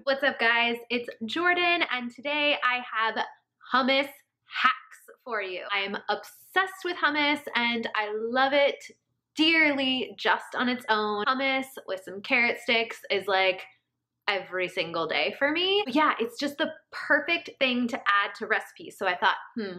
What's up, guys? It's Jordan, and today I have hummus hacks for you. I am obsessed with hummus and I love it dearly just on its own. Hummus with some carrot sticks is like every single day for me. But yeah, it's just the perfect thing to add to recipes. So I thought,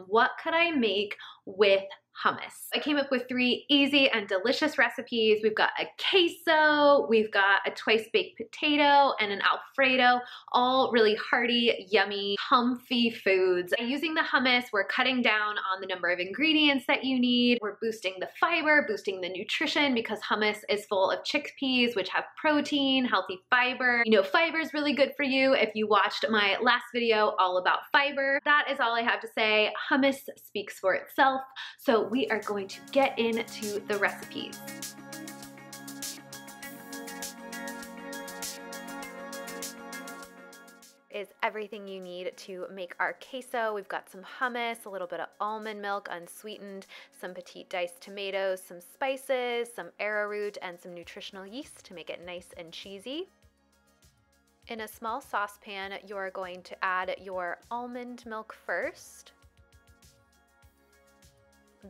what could I make with hummus? I came up with 3 easy and delicious recipes. We've got a queso, we've got a twice baked potato, and an Alfredo, all really hearty, yummy, comfy foods. By using the hummus, we're cutting down on the number of ingredients that you need. We're boosting the fiber, boosting the nutrition, because hummus is full of chickpeas, which have protein, healthy fiber. You know, fiber is really good for you if you watched my last video all about fiber. That is all I have to say. Hummus speaks for itself. So we are going to get into the recipes. Is everything you need to make our queso. We've got some hummus, a little bit of almond milk unsweetened, some petite diced tomatoes, some spices, some arrowroot, and some nutritional yeast to make it nice and cheesy. In a small saucepan, you're going to add your almond milk first.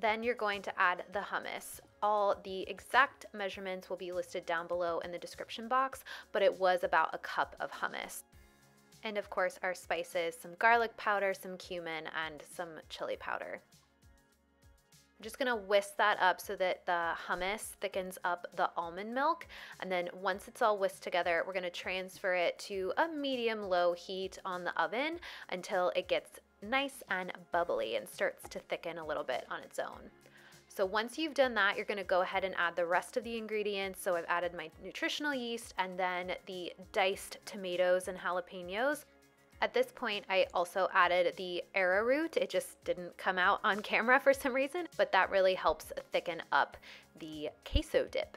Then you're going to add the hummus. All the exact measurements will be listed down below in the description box, but it was about a cup of hummus. And of course our spices, some garlic powder, some cumin, and some chili powder. I'm just gonna whisk that up so that the hummus thickens up the almond milk. And then once it's all whisked together, we're gonna transfer it to a medium-low heat on the oven until it gets nice and bubbly and starts to thicken a little bit on its own. So once you've done that, you're gonna go ahead and add the rest of the ingredients. So I've added my nutritional yeast and then the diced tomatoes and jalapeños. At this point, I also added the arrowroot. It just didn't come out on camera for some reason, but that really helps thicken up the queso dip.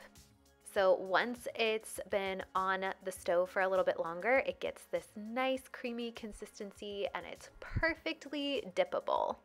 So once it's been on the stove for a little bit longer, it gets this nice creamy consistency and it's perfectly dippable.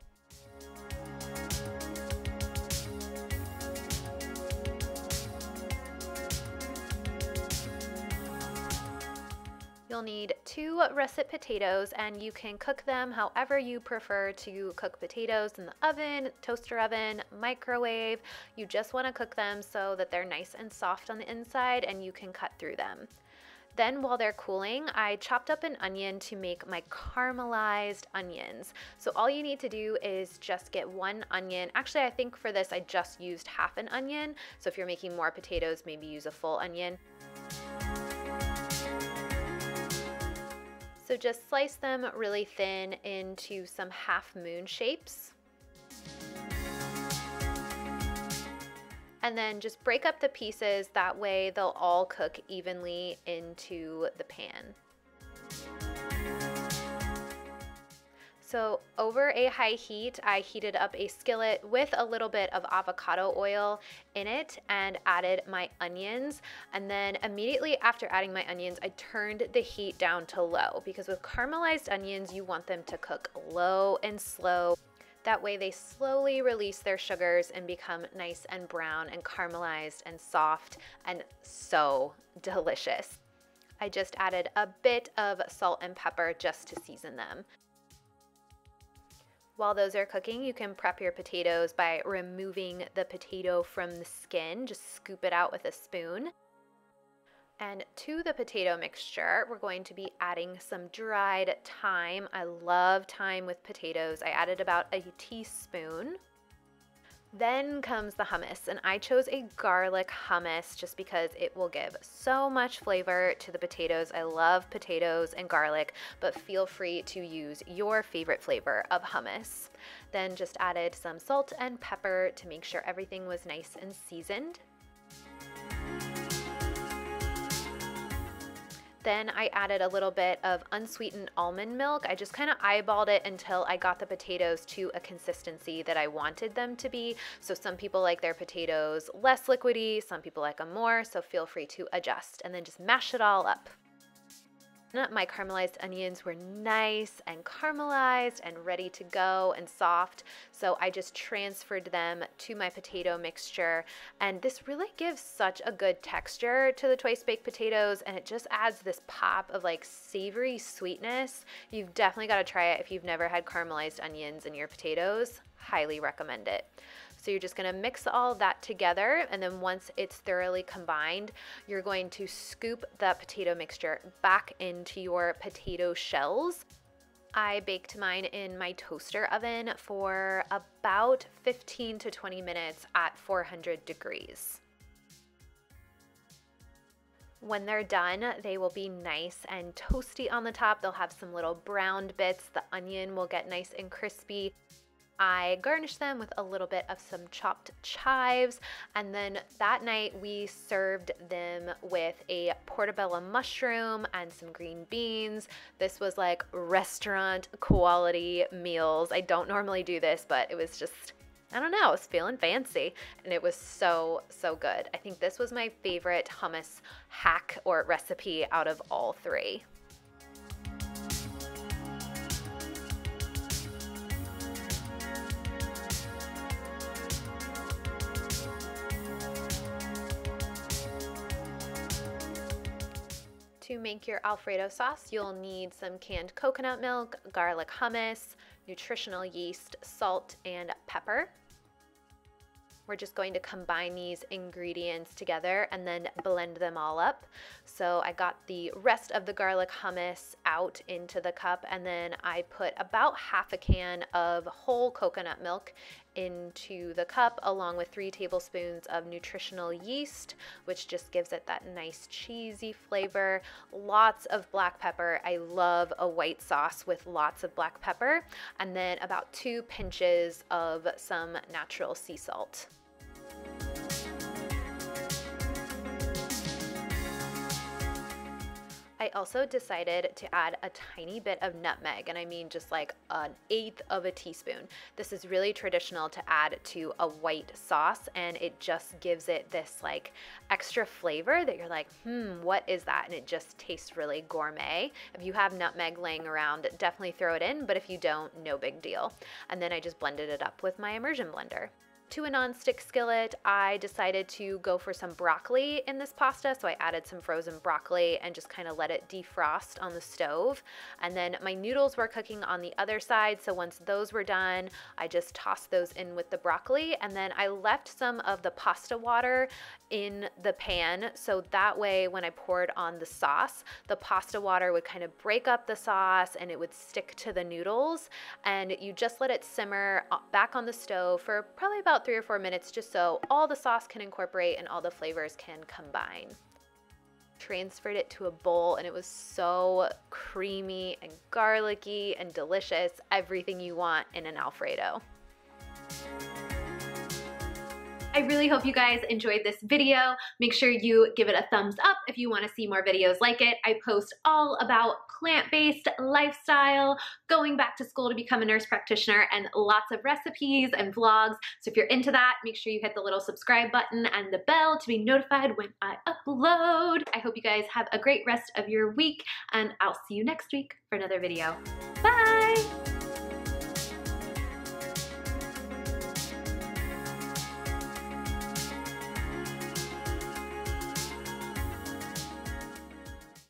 You'll need 2 russet potatoes, and you can cook them however you prefer to cook potatoes, in the oven, toaster oven, microwave. You just want to cook them so that they're nice and soft on the inside and you can cut through them. Then while they're cooling, I chopped up an onion to make my caramelized onions. So all you need to do is just get 1 onion. Actually, I think for this I just used half an onion. So if you're making more potatoes, maybe use a full onion. So just slice them really thin into some half moon shapes. And then just break up the pieces, that way they'll all cook evenly into the pan. So over a high heat, I heated up a skillet with a little bit of avocado oil in it and added my onions. And then immediately after adding my onions, I turned the heat down to low, because with caramelized onions, you want them to cook low and slow. That way they slowly release their sugars and become nice and brown and caramelized and soft and so delicious. I just added a bit of salt and pepper just to season them. While those are cooking, you can prep your potatoes by removing the potato from the skin. Just scoop it out with a spoon. And to the potato mixture, we're going to be adding some dried thyme. I love thyme with potatoes. I added about a teaspoon. Then comes the hummus, and I chose a garlic hummus just because it will give so much flavor to the potatoes. I love potatoes and garlic, but feel free to use your favorite flavor of hummus. Then just added some salt and pepper to make sure everything was nice and seasoned. Then I added a little bit of unsweetened almond milk. I just kind of eyeballed it until I got the potatoes to a consistency that I wanted them to be. So some people like their potatoes less liquidy, some people like them more, so feel free to adjust. And then just mash it all up. My caramelized onions were nice and caramelized and ready to go and soft, so I just transferred them to my potato mixture, and this really gives such a good texture to the twice baked potatoes, and it just adds this pop of like savory sweetness. You've definitely got to try it if you've never had caramelized onions in your potatoes. Highly recommend it. So you're just going to mix all of that together, and then once it's thoroughly combined, you're going to scoop the potato mixture back into your potato shells. I baked mine in my toaster oven for about 15 to 20 minutes at 400 degrees. When they're done, they will be nice and toasty on the top. They'll have some little browned bits. The onion will get nice and crispy. I garnished them with a little bit of some chopped chives, and then that night we served them with a portobello mushroom and some green beans. This was like restaurant quality meals. I don't normally do this, but it was just, I don't know, I was feeling fancy, and it was so, so good. I think this was my favorite hummus hack or recipe out of all three. To make your Alfredo sauce, you'll need some canned coconut milk, garlic hummus, nutritional yeast, salt, and pepper. We're just going to combine these ingredients together and then blend them all up. So I got the rest of the garlic hummus out into the cup, and then I put about half a can of whole coconut milk into the cup, along with 3 tablespoons of nutritional yeast, which just gives it that nice cheesy flavor. Lots of black pepper. I love a white sauce with lots of black pepper. And then about 2 pinches of some natural sea salt. I also decided to add a tiny bit of nutmeg, and I mean just like 1/8 of a teaspoon. This is really traditional to add to a white sauce, and it just gives it this like extra flavor that you're like, what is that? And it just tastes really gourmet. If you have nutmeg laying around, definitely throw it in, but if you don't, no big deal. And then I just blended it up with my immersion blender. To a nonstick skillet, I decided to go for some broccoli in this pasta, so I added some frozen broccoli and just kind of let it defrost on the stove. And then my noodles were cooking on the other side, so once those were done, I just tossed those in with the broccoli, and then I left some of the pasta water in the pan, so that way when I poured on the sauce, the pasta water would kind of break up the sauce and it would stick to the noodles. And you just let it simmer back on the stove for probably about 3 or 4 minutes, just so all the sauce can incorporate and all the flavors can combine. Transferred it to a bowl, and it was so creamy and garlicky and delicious. Everything you want in an Alfredo. I really hope you guys enjoyed this video. Make sure you give it a thumbs up if you want to see more videos like it. I post all about plant-based lifestyle, going back to school to become a nurse practitioner, and lots of recipes and vlogs. So if you're into that, make sure you hit the little subscribe button and the bell to be notified when I upload. I hope you guys have a great rest of your week, and I'll see you next week for another video. Bye!